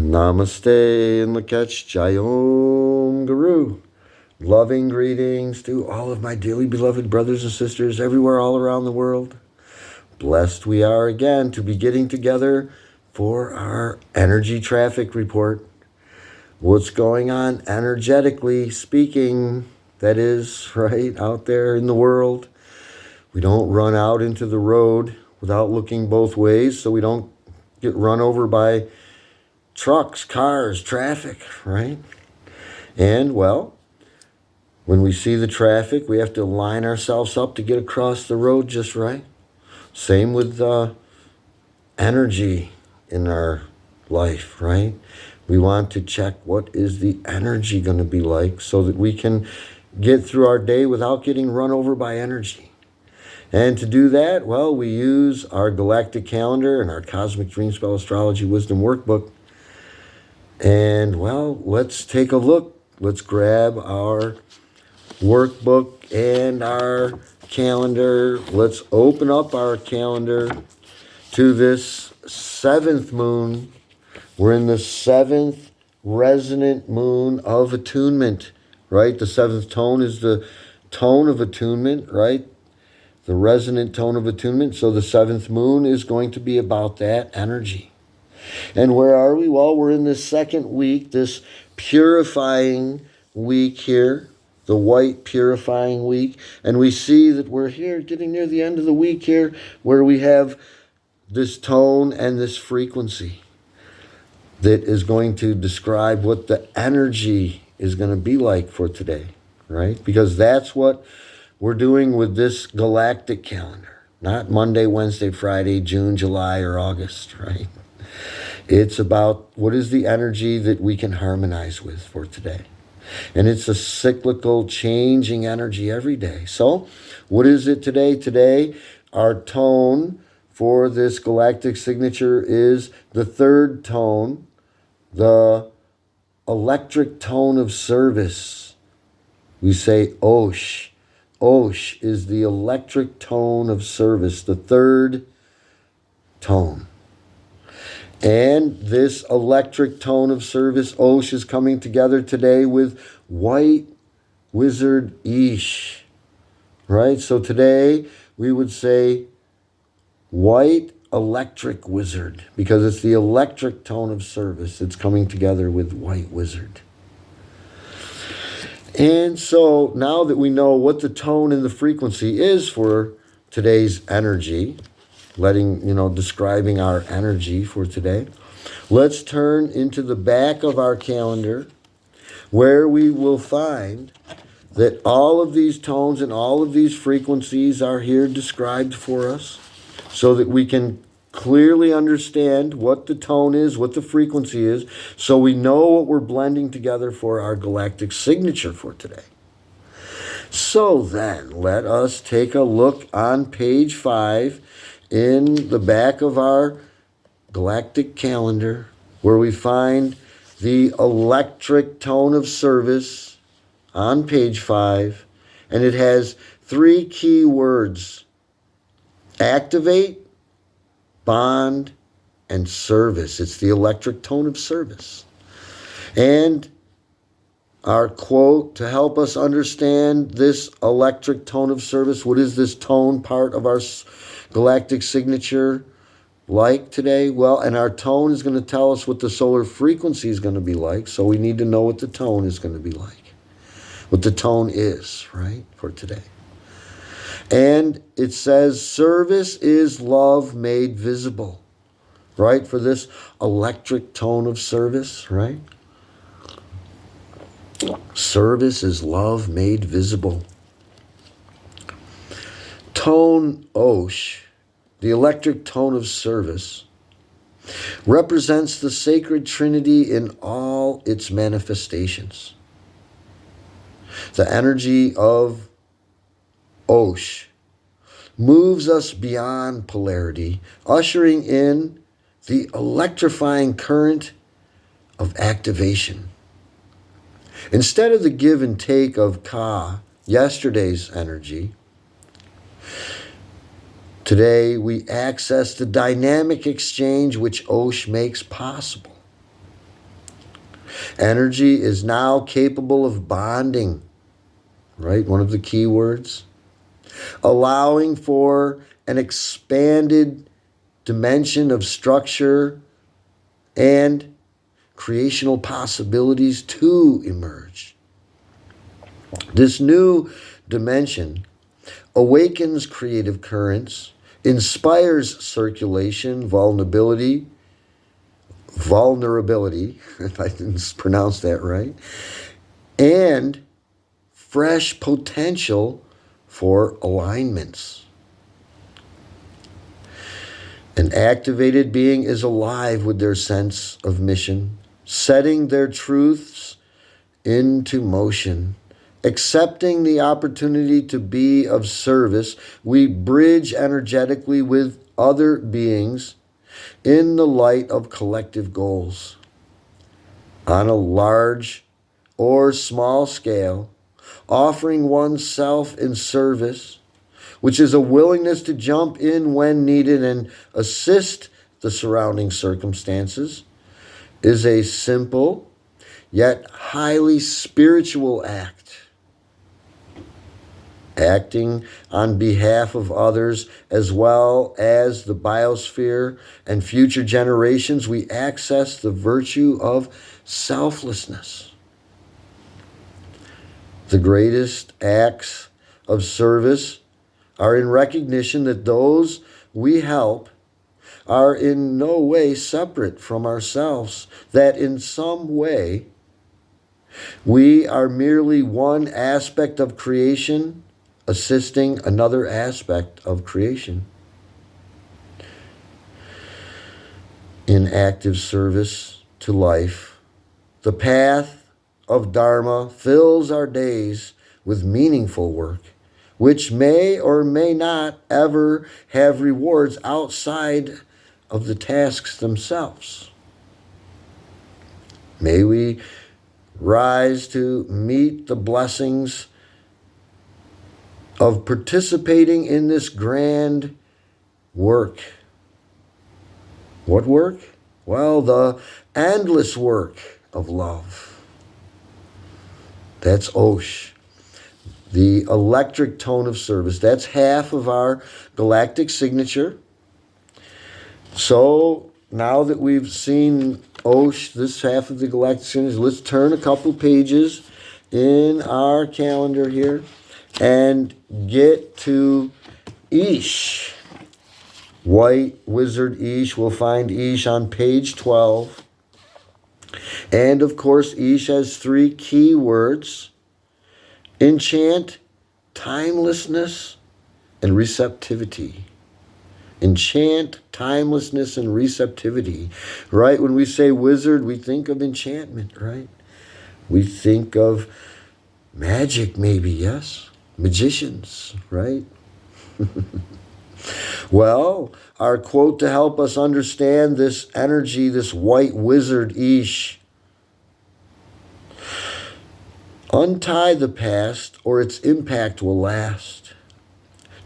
Namaste and Lakach Jayom Guru. Loving greetings to all of my dearly beloved brothers and sisters everywhere all around the world. Blessed we are again to be getting together for our energy traffic report. What's going on energetically speaking, that is, right out there in the world. We don't run out into the road without looking both ways so we don't get run over by trucks, cars, traffic, right? And, well, when we see the traffic, we have to line ourselves up to get across the road just right. Same with energy in our life, right? We want to check what is the energy going to be like so that we can get through our day without getting run over by energy. And to do that, well, we use our Galactic calendar and our Cosmic Dream Spell Astrology Wisdom Workbook. And, well, let's take a look. Let's grab our workbook and our calendar. Let's open up our calendar to this 7th moon. We're in the 7th resonant moon of attunement, right? The 7th tone is the tone of attunement, right? The resonant tone of attunement. So the 7th moon is going to be about that energy. And where are we? Well, we're in this second week, this purifying week here, the white purifying week. And we see that we're here getting near the end of the week here where we have this tone and this frequency that is going to describe what the energy is going to be like for today, right? Because that's what we're doing with this galactic calendar, not Monday, Wednesday, Friday, June, July, or August, right? It's about what is the energy that we can harmonize with for today. And it's a cyclical, changing energy every day. So what is it today? Today, our tone for this galactic signature is the 3rd tone, the electric tone of service. We say Osh. Osh is the electric tone of service, the 3rd tone. And this electric tone of service, Osh, is coming together today with White Wizard Ish, right? So today we would say White Electric Wizard because it's the electric tone of service. It's coming together with White Wizard. And so now that we know what the tone and the frequency is for today's energy, describing our energy for today, let's turn into the back of our calendar where we will find that all of these tones and all of these frequencies are here described for us so that we can clearly understand what the tone is, what the frequency is, so we know what we're blending together for our galactic signature for today. So then, let us take a look on page 5 in the back of our galactic calendar where we find the electric tone of service on page 5, and it has 3 key words: activate, bond, and service. It's the electric tone of service. And our quote to help us understand this electric tone of service, what is this tone part of our galactic signature like today? Well, and our tone is going to tell us what the solar frequency is going to be like, so we need to know what the tone is going to be like, what the tone is, right, for today. And it says, service is love made visible, right? For this electric tone of service, right? Service is love made visible. Tone Osh, the electric tone of service, represents the sacred Trinity in all its manifestations. The energy of Osh moves us beyond polarity, ushering in the electrifying current of activation. Instead of the give and take of Ka, yesterday's energy, today we access the dynamic exchange which Osh makes possible. Energy is now capable of bonding, right? One of the key words. Allowing for an expanded dimension of structure and creational possibilities to emerge. This new dimension awakens creative currents, inspires circulation, vulnerability, if I didn't pronounce that right, and fresh potential for alignments. An activated being is alive with their sense of mission, setting their truths into motion. Accepting the opportunity to be of service, we bridge energetically with other beings in the light of collective goals. On a large or small scale, offering oneself in service, which is a willingness to jump in when needed and assist the surrounding circumstances, is a simple yet highly spiritual act. Acting on behalf of others as well as the biosphere and future generations, we access the virtue of selflessness. The greatest acts of service are in recognition that those we help are in no way separate from ourselves, that in some way we are merely one aspect of creation assisting another aspect of creation. In active service to life, the path of Dharma fills our days with meaningful work, which may or may not ever have rewards outside of the tasks themselves. May we rise to meet the blessings of participating in this grand work. What work? Well, the endless work of love. That's Osh. The electric tone of service. That's half of our galactic signature. So now that we've seen Osh, this half of the galactic signature, let's turn a couple pages in our calendar here and get to Ish. White Wizard Ish. We'll find Ish on page 12. And of course, Ish has 3 key words: enchant, timelessness, and receptivity. Enchant, timelessness, and receptivity. Right? When we say wizard, we think of enchantment, right? We think of magic, maybe, yes? Magicians, right? Well, our quote to help us understand this energy, this white wizard Ish: untie the past or its impact will last.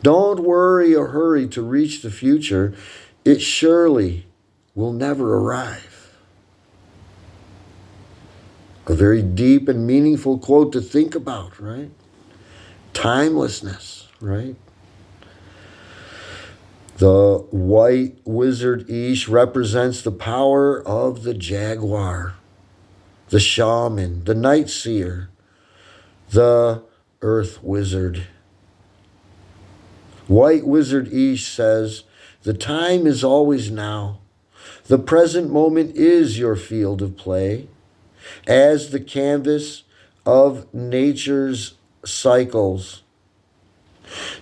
Don't worry or hurry to reach the future. It surely will never arrive. A very deep and meaningful quote to think about, right? Timelessness, right? The white wizard Ish represents the power of the jaguar, the shaman, the night seer, the earth wizard. White wizard Ish says, the time is always now. The present moment is your field of play. As the canvas of nature's cycles,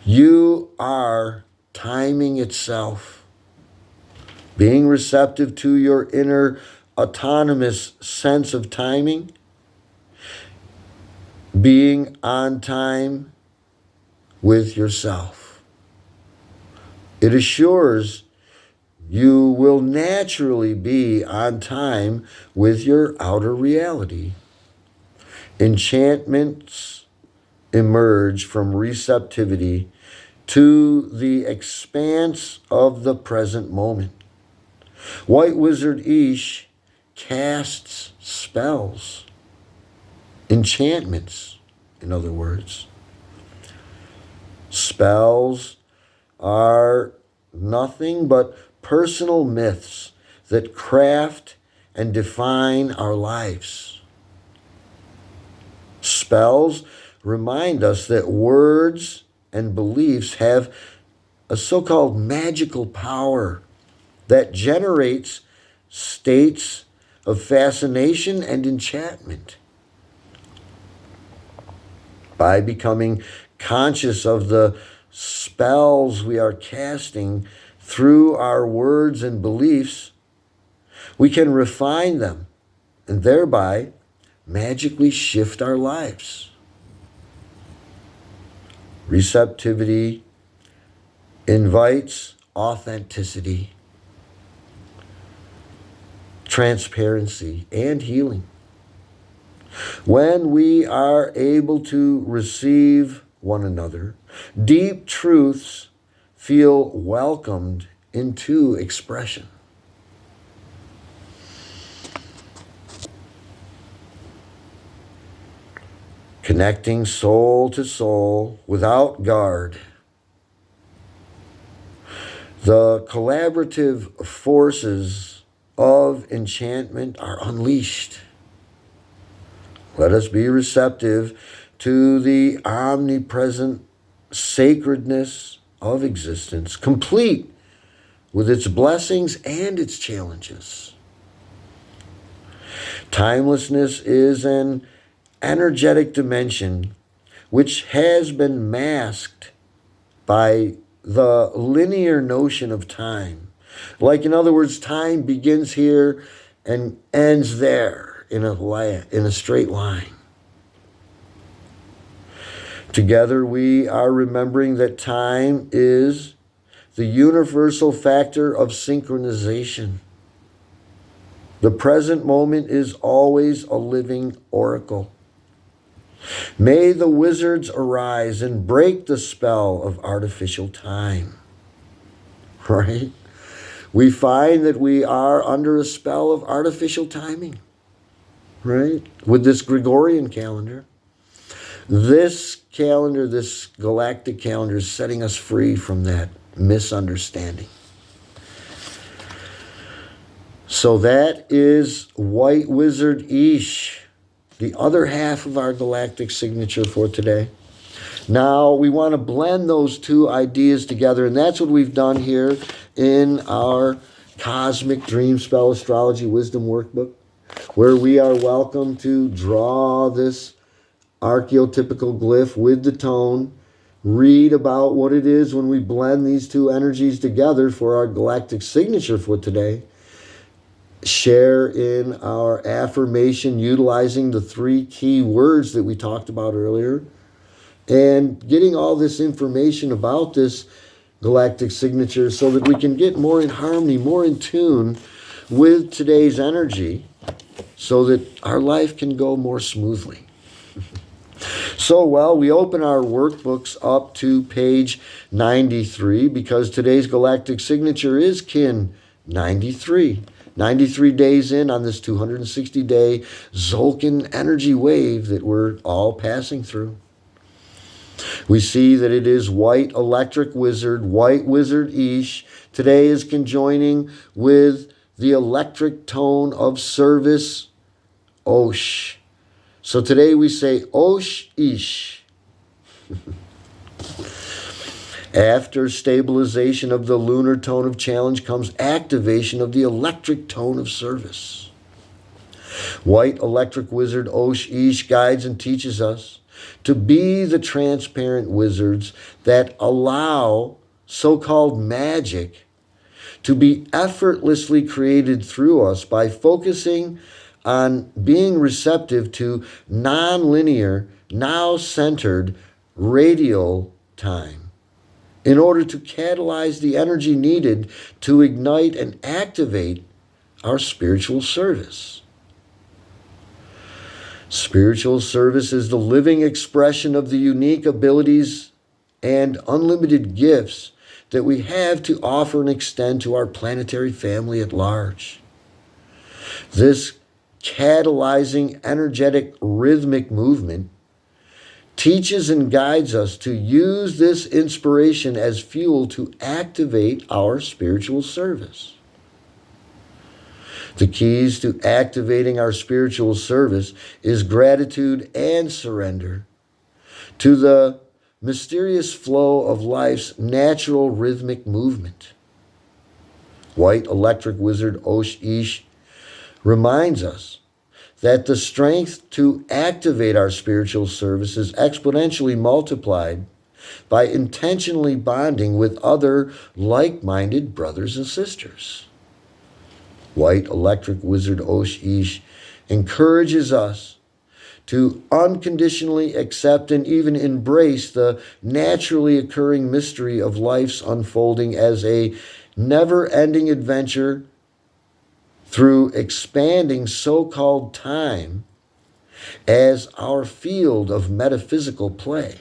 you are timing itself, being receptive to your inner autonomous sense of timing, being on time with yourself. It assures you will naturally be on time with your outer reality. Enchantments emerge from receptivity to the expanse of the present moment. White Wizard Ish casts spells, enchantments, in other words. Spells are nothing but personal myths that craft and define our lives. Spells remind us that words and beliefs have a so-called magical power that generates states of fascination and enchantment. By becoming conscious of the spells we are casting through our words and beliefs, we can refine them and thereby magically shift our lives. Receptivity invites authenticity, transparency, and healing. When we are able to receive one another, deep truths feel welcomed into expression. Connecting soul to soul without guard. The collaborative forces of enchantment are unleashed. Let us be receptive to the omnipresent sacredness of existence, complete with its blessings and its challenges. Timelessness is an energetic dimension which has been masked by the linear notion of time. Like, in other words, time begins here and ends there in a straight line. Together we are remembering that time is the universal factor of synchronization. The present moment is always a living oracle. May the wizards arise and break the spell of artificial time. Right? We find that we are under a spell of artificial timing. Right? With this Gregorian calendar. This calendar, this galactic calendar, is setting us free from that misunderstanding. So that is White Wizard Ish, the other half of our galactic signature for today. Now, we want to blend those two ideas together, and that's what we've done here in our Cosmic Dream Spell Astrology Wisdom Workbook, where we are welcome to draw this archetypical glyph with the tone, read about what it is when we blend these two energies together for our galactic signature for today, share in our affirmation utilizing the 3 key words that we talked about earlier, and getting all this information about this galactic signature so that we can get more in harmony, more in tune with today's energy so that our life can go more smoothly. So, we open our workbooks up to page 93 because today's galactic signature is kin 93. 93 days in on this 260-day Zolkin energy wave that we're all passing through. We see that it is White Electric Wizard, White Wizard Ish. Today is conjoining with the electric tone of service, Osh. So today we say Osh Ish. After stabilization of the lunar tone of challenge comes activation of the electric tone of service. White Electric Wizard Osh Ish guides and teaches us to be the transparent wizards that allow so-called magic to be effortlessly created through us by focusing on being receptive to non-linear, now-centered radial time in order to catalyze the energy needed to ignite and activate our spiritual service. Spiritual service is the living expression of the unique abilities and unlimited gifts that we have to offer and extend to our planetary family at large. This catalyzing, energetic, rhythmic movement teaches and guides us to use this inspiration as fuel to activate our spiritual service. The keys to activating our spiritual service is gratitude and surrender to the mysterious flow of life's natural rhythmic movement. White electric wizard Osh Ish reminds us that the strength to activate our spiritual service is exponentially multiplied by intentionally bonding with other like-minded brothers and sisters. White electric wizard Osh Ish encourages us to unconditionally accept and even embrace the naturally occurring mystery of life's unfolding as a never-ending adventure through expanding so-called time as our field of metaphysical play.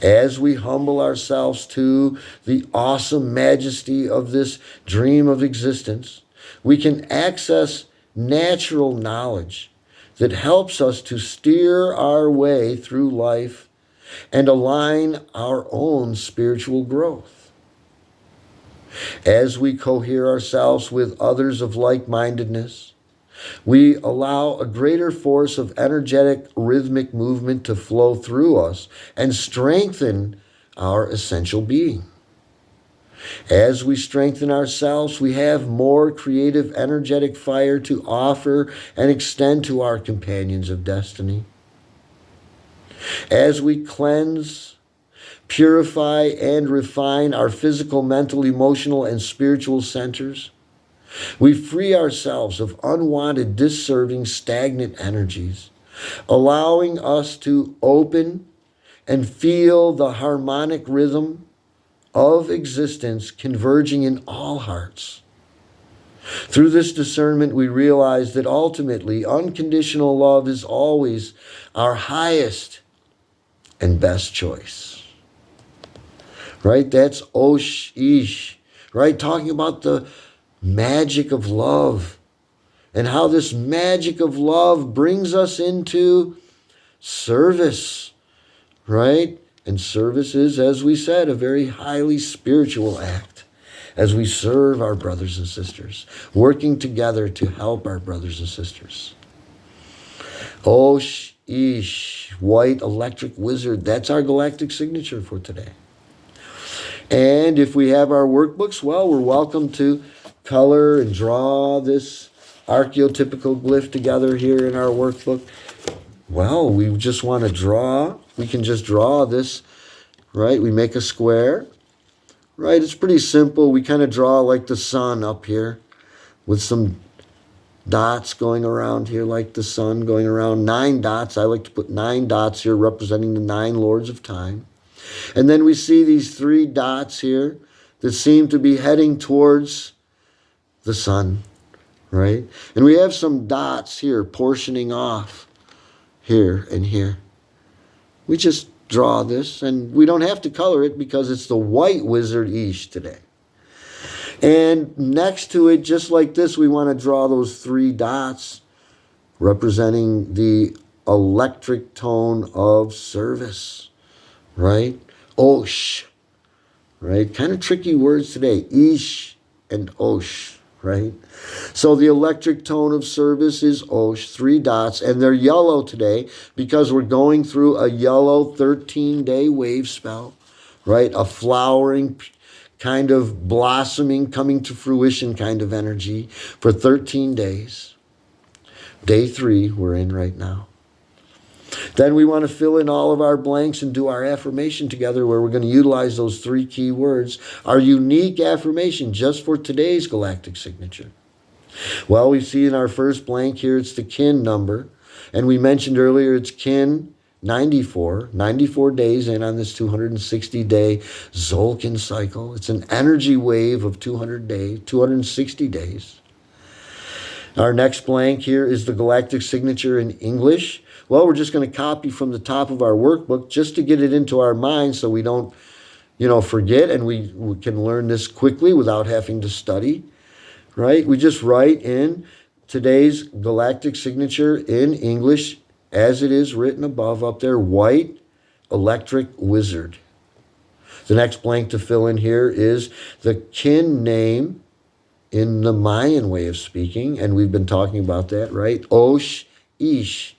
As we humble ourselves to the awesome majesty of this dream of existence, we can access natural knowledge that helps us to steer our way through life and align our own spiritual growth. As we cohere ourselves with others of like-mindedness, we allow a greater force of energetic, rhythmic movement to flow through us and strengthen our essential being. As we strengthen ourselves, we have more creative, energetic fire to offer and extend to our companions of destiny. As we cleanse, purify, and refine our physical, mental, emotional, and spiritual centers, we free ourselves of unwanted, disserving, stagnant energies, allowing us to open and feel the harmonic rhythm of existence converging in all hearts. Through this discernment, we realize that ultimately unconditional love is always our highest and best choice. Right? That's Osh Ish, right? Talking about the magic of love and how this magic of love brings us into service, right? And service is, as we said, a very highly spiritual act as we serve our brothers and sisters, working together to help our brothers and sisters. Osh Ish, white electric wizard, that's our galactic signature for today. And if we have our workbooks, well, we're welcome to color and draw this archetypical glyph together here in our workbook. Well, we just want to draw. We can just draw this, right? We make a square, right? It's pretty simple. We kind of draw like the sun up here with some dots going around here like the sun going around. 9 dots. I like to put 9 dots here representing the 9 lords of time. And then we see these 3 dots here that seem to be heading towards the sun, right? And we have some dots here portioning off here and here. We just draw this, and we don't have to color it because it's the white wizard Ish today. And next to it, just like this, we want to draw those 3 dots representing the electric tone of service. Right? Osh, right? Kind of tricky words today. Ish and Osh, right? So the electric tone of service is Osh, 3 dots, and they're yellow today because we're going through a yellow 13-day wave spell, right? A flowering, kind of blossoming, coming to fruition kind of energy for 13 days. Day 3 we're in right now. Then we want to fill in all of our blanks and do our affirmation together where we're going to utilize those 3 key words, our unique affirmation just for today's galactic signature. Well, we see in our first blank here, it's the kin number. And we mentioned earlier it's kin 94 days in on this 260-day Zolkin cycle. It's an energy wave of 260 days. Our next blank here is the galactic signature in English. Well, we're just going to copy from the top of our workbook just to get it into our mind so we don't, forget, and we can learn this quickly without having to study, right? We just write in today's galactic signature in English, as it is written above up there, white electric wizard. The next blank to fill in here is the kin name in the Mayan way of speaking, and we've been talking about that, right? Osh, Ish.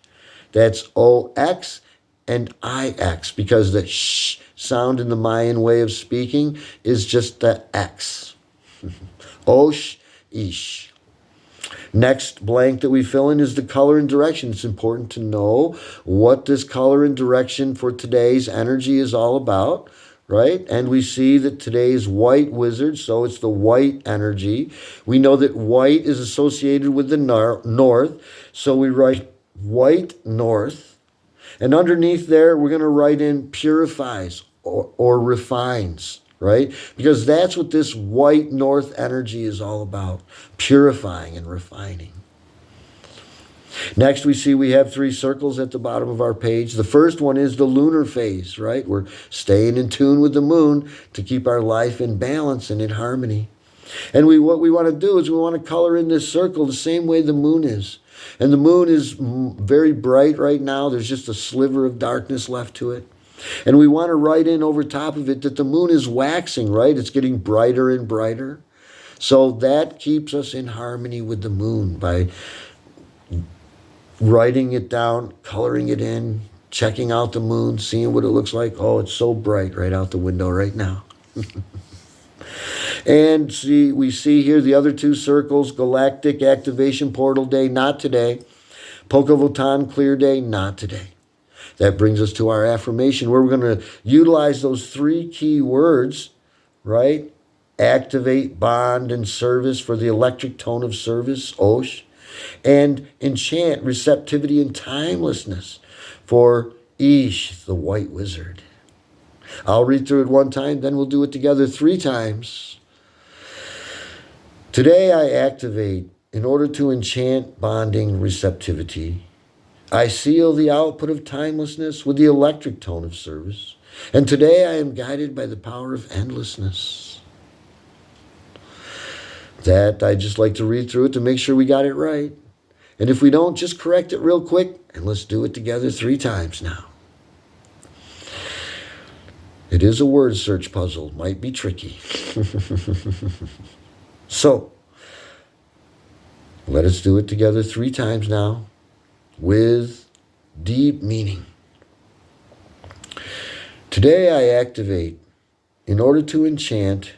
That's O-X and I-X, because the sh sound in the Mayan way of speaking is just the X. Osh, Ish. Next blank that we fill in is the color and direction. It's important to know what this color and direction for today's energy is all about, right? And we see that today's white wizard, so it's the white energy. We know that white is associated with the north, so we write white north. And underneath there, we're going to write in purifies or refines, right? Because that's what this white north energy is all about, purifying and refining. Next, we have 3 circles at the bottom of our page. The first one is the lunar phase, right? We're staying in tune with the moon to keep our life in balance and in harmony. And what we want to do is we want to color in this circle the same way the moon is. And the moon is very bright right now. There's just a sliver of darkness left to it. And we want to write in over top of it that the moon is waxing, right? It's getting brighter and brighter. So that keeps us in harmony with the moon by writing it down, coloring it in, checking out the moon, seeing what it looks like. Oh, it's so bright right out the window right now. And we see here the other 2 circles, Galactic Activation Portal Day, not today. Pokavotan Clear Day, not today. That brings us to our affirmation, where we're going to utilize those 3 key words, right? Activate, bond, and service for the electric tone of service, Osh. And enchant, receptivity, and timelessness for Ish, the white wizard. I'll read through it one time, then we'll do it together 3 times. Today I activate in order to enchant bonding receptivity. I seal the output of timelessness with the electric tone of service. And today I am guided by the power of endlessness. That I just like to read through it to make sure we got it right. And if we don't, just correct it real quick, and let's do it together 3 times now. It is a word search puzzle. Might be tricky. So, let us do it together 3 times now with deep meaning. Today I activate in order to enchant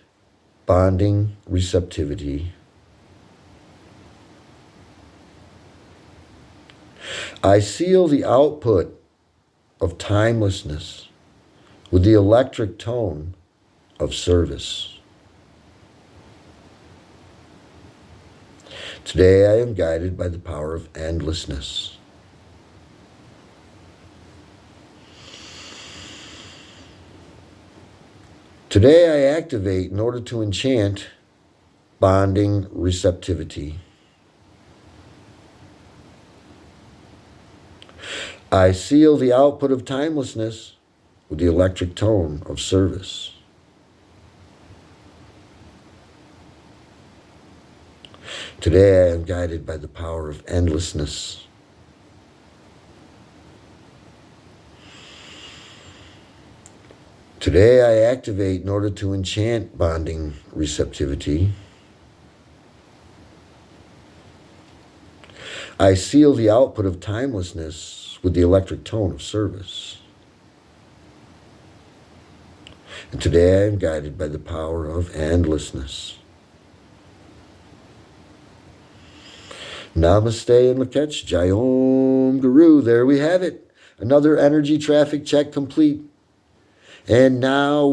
bonding receptivity. I seal the output of timelessness with the electric tone of service. Today I am guided by the power of endlessness. Today I activate in order to enchant bonding receptivity. I seal the output of timelessness with the electric tone of service. Today I am guided by the power of endlessness. Today I activate in order to enchant bonding receptivity. I seal the output of timelessness with the electric tone of service. And today I am guided by the power of endlessness. Namaste and Lakech, Jai Om Guru. There we have it. Another energy traffic check complete. And now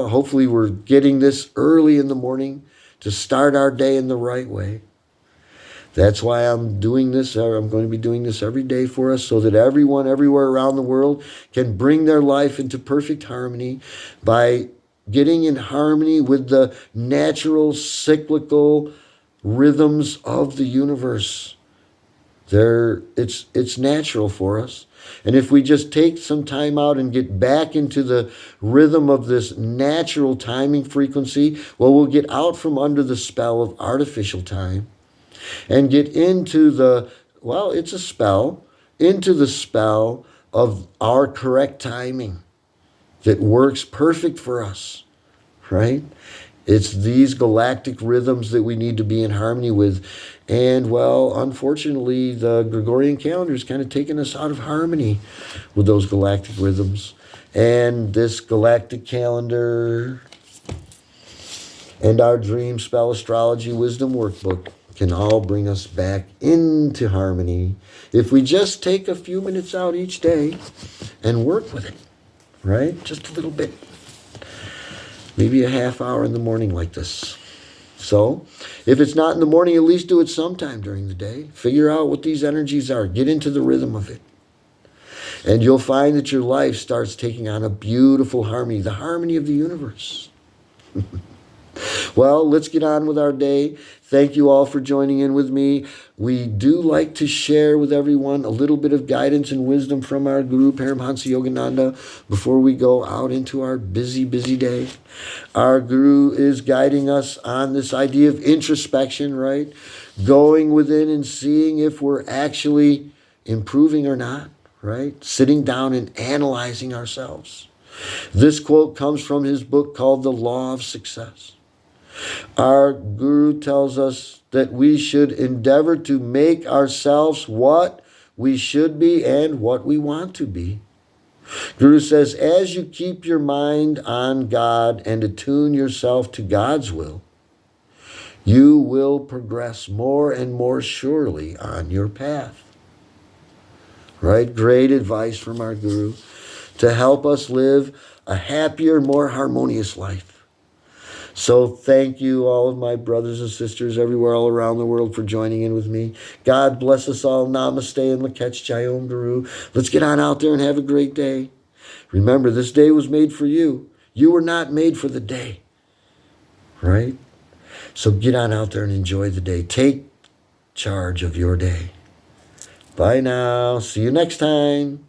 hopefully we're getting this early in the morning to start our day in the right way. That's why I'm doing this. I'm going to be doing this every day for us so that everyone everywhere around the world can bring their life into perfect harmony by getting in harmony with the natural cyclical rhythms of the universe. It's natural for us. And if we just take some time out and get back into the rhythm of this natural timing frequency, well, we'll get out from under the spell of artificial time. and get into the, well, it's a spell, into the spell of our correct timing that works perfect for us, right? It's these galactic rhythms that we need to be in harmony with. And, well, unfortunately, the Gregorian calendar is kind of taking us out of harmony with those galactic rhythms. And this galactic calendar and our dream spell astrology wisdom workbook can all bring us back into harmony if we just take a few minutes out each day and work with it, right? Just a little bit. Maybe a half hour in the morning like this. So, if it's not in the morning, at least do it sometime during the day. Figure out what these energies are. Get into the rhythm of it. And you'll find that your life starts taking on a beautiful harmony, the harmony of the universe. Well, let's get on with our day. Thank you all for joining in with me. We do like to share with everyone a little bit of guidance and wisdom from our Guru Paramhansa Yogananda before we go out into our busy, busy day. Our Guru is guiding us on this idea of introspection, right? Going within and seeing if we're actually improving or not, right? Sitting down and analyzing ourselves. This quote comes from his book called The Law of Success. Our Guru tells us that we should endeavor to make ourselves what we should be and what we want to be. Guru says, as you keep your mind on God and attune yourself to God's will, you will progress more and more surely on your path. Right? Great advice from our Guru to help us live a happier, more harmonious life. So thank you, all of my brothers and sisters everywhere all around the world, for joining in with me. God bless us all. Namaste and Lakach Jayom Guru. Let's get on out there and have a great day. Remember, this day was made for you. You were not made for the day, right? So get on out there and enjoy the day. Take charge of your day. Bye now. See you next time.